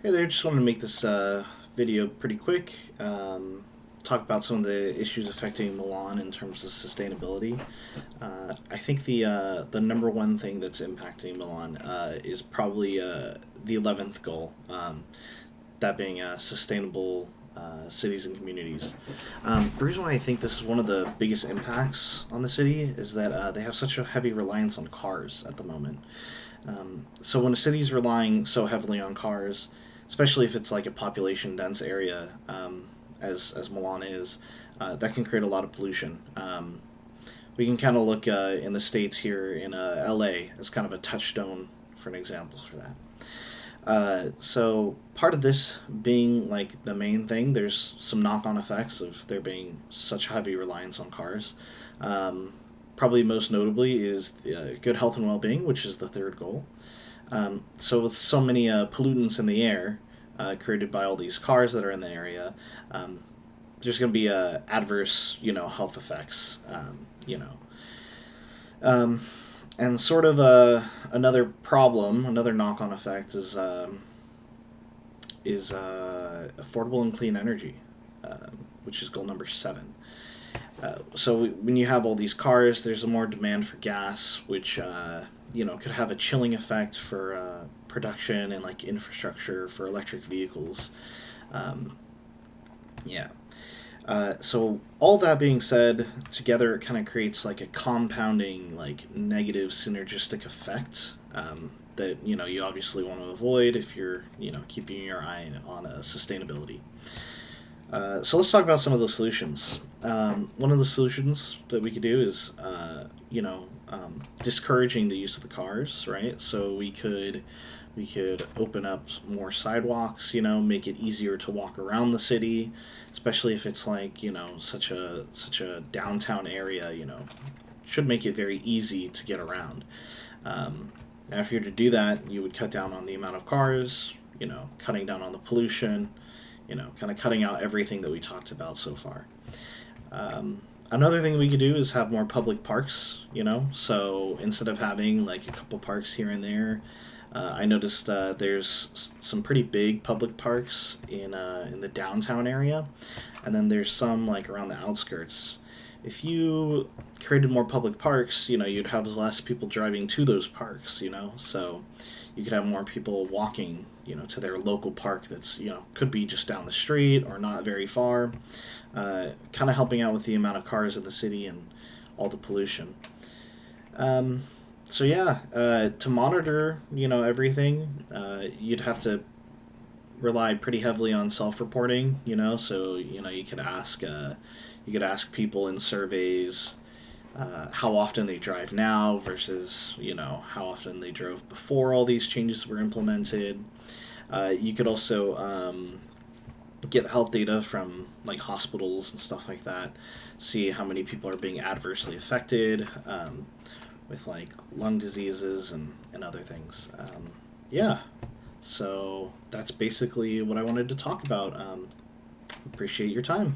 Hey there, just wanted to make this video pretty quick. Talk about some of the issues affecting Milan in terms of sustainability. I think the number one thing that's impacting Milan is probably the 11th goal, that being sustainable cities and communities. The reason why I think this is one of the biggest impacts on the city is that they have such a heavy reliance on cars at the moment. So when a city is relying so heavily on cars, especially if it's like a population dense area, as Milan is, that can create a lot of pollution. We can kind of look in the states here in LA as kind of a touchstone for an example for that. So part of this being like the main thing, there's some knock-on effects of there being such heavy reliance on cars. Um, Probably most notably is good health and well-being, which is the third goal. So with so many pollutants in the air created by all these cars that are in the area, um, there's going to be adverse, health effects. Um, and sort of another problem, another knock-on effect is affordable and clean energy, which is goal number 7. So when you have all these cars, there's a more demand for gas, which could have a chilling effect for production and like infrastructure for electric vehicles. Um, yeah. So all that being said, together it kind of creates like a compounding, like negative synergistic effect that you obviously want to avoid if you're keeping your eye on sustainability. So let's talk about some of the solutions. One of the solutions that we could do is, discouraging the use of the cars, right? So we could open up more sidewalks, make it easier to walk around the city, especially if it's like such a downtown area. Should make it very easy to get around. And if you were to do that, you would cut down on the amount of cars, cutting down on the pollution, kind of cutting out everything that we talked about so far. Another thing we could do is have more public parks, so instead of having like a couple parks here and there, I noticed there's some pretty big public parks in the downtown area, and then there's some like around the outskirts. If you created more public parks, you'd have less people driving to those parks, so you could have more people walking, to their local park that's, could be just down the street or not very far, kind of helping out with the amount of cars in the city and all the pollution. Um, so yeah, to monitor, everything, you'd have to rely pretty heavily on self-reporting. So you could ask people in surveys how often they drive now versus how often they drove before all these changes were implemented. You could also get health data from like hospitals and stuff like that, see how many people are being adversely affected with like lung diseases and other things. Yeah, so that's basically what I wanted to talk about. Appreciate your time.